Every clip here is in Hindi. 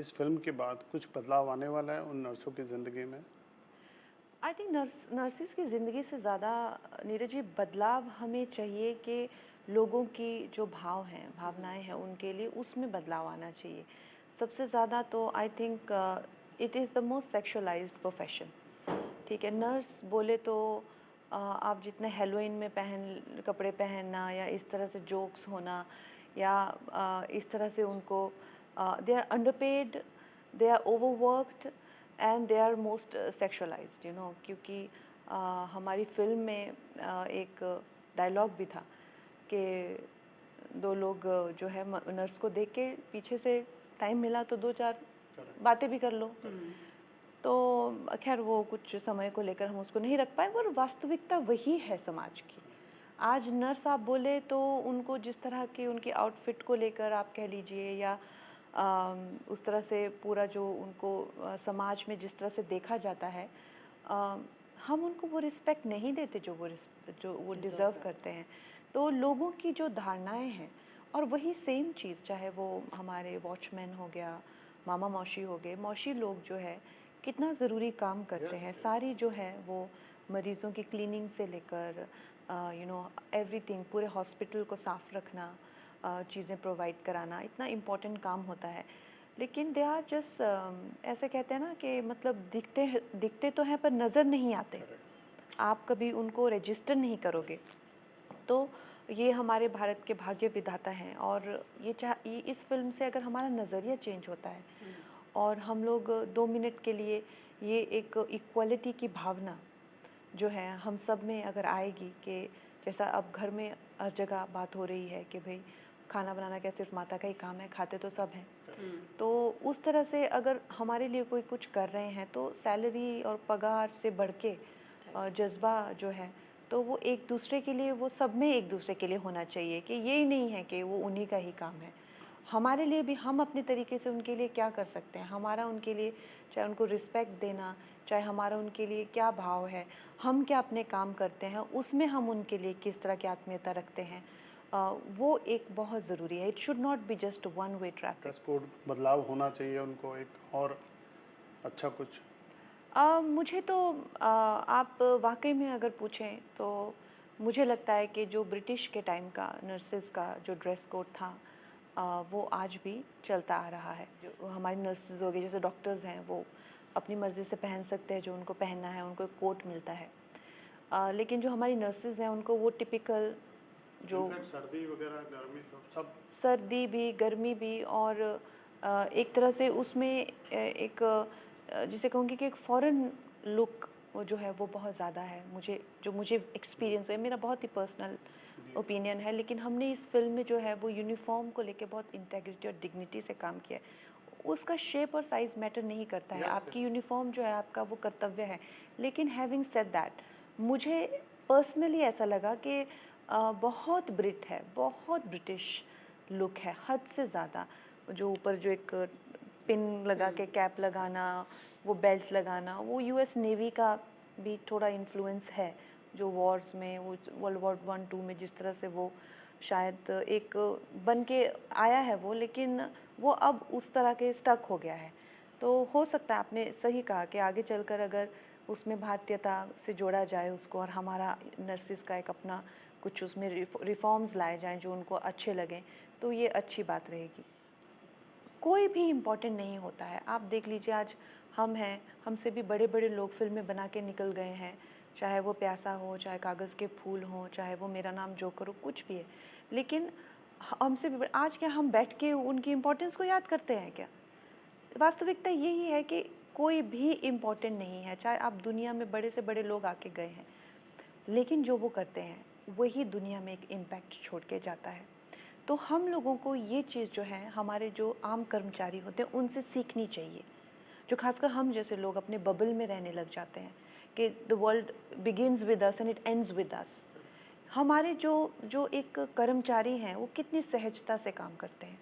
इस फिल्म के बाद कुछ बदलाव आने वाला है उन नर्सों की ज़िंदगी में? आई थिंक नर्सिस की ज़िंदगी से ज़्यादा नीरज जी बदलाव हमें चाहिए कि लोगों की जो भाव हैं भावनाएं हैं उनके लिए उसमें बदलाव आना चाहिए। सबसे ज़्यादा तो I think it is the most sexualised profession. ठीक है, नर्स बोले तो आप जितने हेलोइन में पहन कपड़े पहनना या इस तरह से जोक्स होना या इस तरह से उनको they are underpaid, they are overworked and they are most sexualised क्योंकि हमारी फिल्म में एक डायलॉग भी था कि दो लोग जो है नर्स को देख के पीछे से टाइम मिला तो दो चार बातें भी कर लो। तो खैर वो कुछ समय को लेकर हम उसको नहीं रख पाए, पर वास्तविकता वही है समाज की। आज नर्स आप बोले तो उनको जिस तरह के उनके आउटफिट को लेकर आप कह लीजिए या उस तरह से पूरा जो उनको समाज में जिस तरह से देखा जाता है, हम उनको वो रिस्पेक्ट नहीं देते जो वो डिज़र्व करते हैं। तो लोगों की जो धारणाएं हैं, और वही सेम चीज़ चाहे वो हमारे वॉचमैन हो गया, मामा मौसी हो गए, मौसी लोग जो है कितना ज़रूरी काम करते हैं। सारी जो है वो मरीज़ों की क्लीनिंग से लेकर एवरीथिंग, पूरे हॉस्पिटल को साफ़ रखना, चीज़ें प्रोवाइड कराना, इतना इम्पोर्टेंट काम होता है। लेकिन दे आर जस्ट ऐसे कहते हैं ना कि मतलब दिखते तो हैं पर नज़र नहीं आते। आप कभी उनको रजिस्टर नहीं करोगे। तो ये हमारे भारत के भाग्य विधाता हैं, और ये इस फिल्म से अगर हमारा नज़रिया चेंज होता है और हम लोग 2 मिनट के लिए ये एक इक्वलिटी की भावना जो है हम सब में अगर आएगी कि जैसा अब घर में हर जगह बात हो रही है कि भाई खाना बनाना क्या सिर्फ माता का ही काम है, खाते तो सब हैं। तो उस तरह से अगर हमारे लिए कोई कुछ कर रहे हैं तो सैलरी और पगार से बढ़ के जज्बा जो है तो वो एक दूसरे के लिए, वो सब में एक दूसरे के लिए होना चाहिए कि ये ही नहीं है कि वो उन्हीं का ही काम है। हमारे लिए भी हम अपने तरीके से उनके लिए क्या कर सकते हैं, हमारा उनके लिए चाहे उनको रिस्पेक्ट देना, चाहे हमारा उनके लिए क्या भाव है, हम क्या अपने काम करते हैं, उसमें हम उनके लिए किस तरह की आत्मीयता रखते हैं, वो एक बहुत ज़रूरी है। It should not be just one way traffic. Dress code बदलाव होना चाहिए उनको, एक और अच्छा कुछ। मुझे तो आप वाकई में अगर पूछें तो मुझे लगता है कि जो ब्रिटिश के टाइम का नर्सेस का जो ड्रेस कोड था वो आज भी चलता आ रहा है। जो हमारी नर्सेज हो गई, जैसे डॉक्टर्स हैं, वो अपनी मर्ज़ी से पहन सकते हैं जो उनको पहनना है, उनको एक कोट मिलता है। लेकिन जो हमारी नर्सेज हैं उनको वो टिपिकल जो सर्दी वगैरह गर्मी सब सर्दी भी, गर्मी भी, और एक तरह से उसमें एक जिसे कहूँगी कि एक फ़ॉरेन लुक वो जो है वो बहुत ज़्यादा है। मुझे एक्सपीरियंस हुआ है, मेरा बहुत ही पर्सनल ओपिनियन है, लेकिन हमने इस फ़िल्म में जो है वो यूनिफ़ॉर्म को लेके बहुत इंटेग्रिटी और डिग्निटी से काम किया है। उसका शेप और साइज़ मैटर नहीं करता है, आपकी यूनिफ़ॉर्म जो है आपका वो कर्तव्य है। लेकिन हैविंग सेड दैट, मुझे पर्सनली ऐसा लगा कि बहुत ब्रिट है, बहुत ब्रिटिश लुक है, हद से ज़्यादा। जो ऊपर जो एक पिन लगा के कैप लगाना, वो बेल्ट लगाना, वो यूएस नेवी का भी थोड़ा इन्फ्लुएंस है। जो वॉर्स में, वो वर्ल्ड वॉर 1-2 में जिस तरह से वो शायद एक बन के आया है वो, लेकिन वो अब उस तरह के स्टक हो गया है। तो हो सकता है, आपने सही कहा कि आगे चलकर अगर उसमें भारतीयता से जोड़ा जाए उसको, और हमारा नर्सिस का एक अपना कुछ उसमें रिफॉर्म्स लाए जाएं जो उनको अच्छे लगें, तो ये अच्छी बात रहेगी। कोई भी इम्पोर्टेंट नहीं होता है। आप देख लीजिए, आज हम हैं, हमसे भी बड़े बड़े लोग फिल्में बना के निकल गए हैं, चाहे वो प्यासा हो, चाहे कागज़ के फूल हों, चाहे वो मेरा नाम जोकर हो, कुछ भी है। लेकिन हमसे भी आज क्या हम बैठ के उनकी इम्पोर्टेंस को याद करते हैं क्या? वास्तविकता यही है कि कोई भी इम्पोर्टेंट नहीं है, चाहे आप दुनिया में बड़े से बड़े लोग आके गए हैं, लेकिन जो वो करते हैं वही दुनिया में एक इम्पैक्ट छोड़ के जाता है। तो हम लोगों को ये चीज़ जो है, हमारे जो आम कर्मचारी होते हैं उनसे सीखनी चाहिए, जो खासकर हम जैसे लोग अपने बबल में रहने लग जाते हैं कि the world begins with us and it ends with us. हमारे जो जो एक कर्मचारी हैं वो कितनी सहजता से काम करते हैं,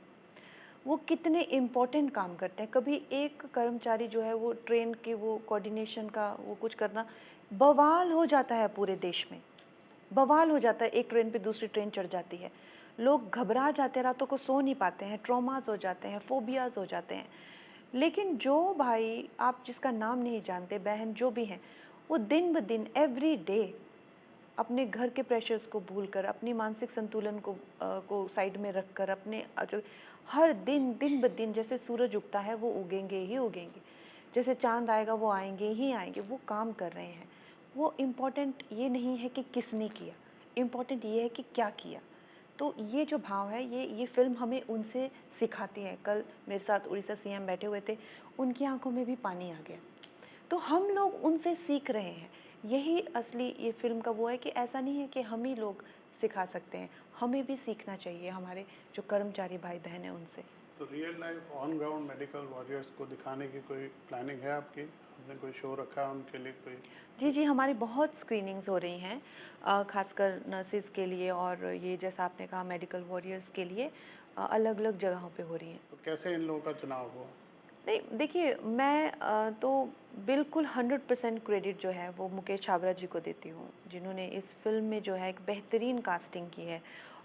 वो कितने इम्पोर्टेंट काम करते हैं। कभी एक कर्मचारी जो है वो ट्रेन के वो कोऑर्डिनेशन का वो कुछ करना, बवाल हो जाता है पूरे देश में, बवाल हो जाता है। एक ट्रेन पे दूसरी ट्रेन चढ़ जाती है, लोग घबरा जाते हैं, रातों को सो नहीं पाते हैं, ट्रॉमास हो जाते हैं, फोबियाज़ हो जाते हैं। लेकिन जो भाई आप जिसका नाम नहीं जानते, बहन जो भी हैं, वो दिन ब दिन एवरी डे अपने घर के प्रेशर्स को भूलकर, अपनी मानसिक संतुलन को साइड में रखकर, अपने जो हर दिन दिन ब दिन जैसे सूरज उगता है वो उगेंगे ही उगेंगे, जैसे चांद आएगा वो आएंगे ही आएंगे, वो काम कर रहे हैं। वो इम्पोर्टेंट ये नहीं है कि किसने किया, इम्पोर्टेंट ये है कि क्या किया। तो ये जो भाव है, ये फ़िल्म हमें उनसे सिखाती है। कल मेरे साथ उड़ीसा सीएम बैठे हुए थे, उनकी आंखों में भी पानी आ गया। तो हम लोग उनसे सीख रहे हैं। यही असली ये फ़िल्म का वो है कि ऐसा नहीं है कि हम ही लोग सिखा सकते हैं, हमें भी सीखना चाहिए हमारे जो कर्मचारी भाई बहन हैं उनसे। तो real life on ground medical warriors को दिखाने की कोई प्लानिंग है आपकी? आपने कोई शो रखा है उनके लिए कोई? जी, हमारी बहुत स्क्रीनिंग्स हो रही हैं, ख़ासकर नर्सेज़ के लिए, और ये जैसा आपने कहा मेडिकल वॉरियर्स के लिए अलग-अलग जगहों पे हो रही हैं। तो कैसे इन लोगों का चुनाव हुआ? नहीं, देखिए मैं तो बिल्कुल 100% क्रेडिट जो है वो मुकेश छाबड़ा जी को देती हूँ, जिन्होंने इस फ़िल्म में जो है एक बेहतरीन कास्टिंग की है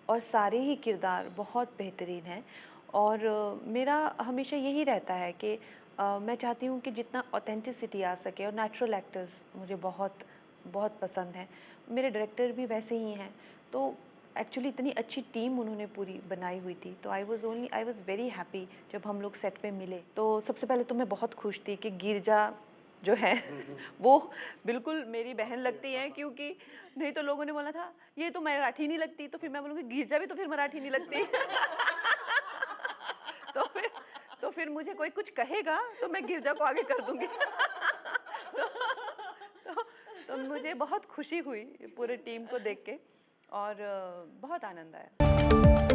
और सारे ही किरदार बहुत बेहतरीन हैं। और मेरा हमेशा यही रहता है कि मैं चाहती हूँ कि जितना ऑथेंटिसिटी आ सके, और नेचुरल एक्टर्स मुझे बहुत बहुत पसंद हैं। मेरे डायरेक्टर भी वैसे ही हैं, तो एक्चुअली इतनी अच्छी टीम उन्होंने पूरी बनाई हुई थी। तो आई वाज़ वेरी हैप्पी जब हम लोग सेट पे मिले। तो सबसे पहले तो मैं बहुत खुश थी कि गिरजा जो है वो बिल्कुल मेरी बहन लगती है, क्योंकि नहीं तो लोगों ने बोला था ये तो मराठी नहीं लगती, तो फिर मैं बोलूँगी गिरजा भी तो फिर मराठी नहीं लगती। तो फिर मुझे कोई कुछ कहेगा तो मैं गिरजा को आगे कर दूँगी। तो, तो तो मुझे बहुत खुशी हुई पूरे टीम को देख के, और बहुत आनंद आया।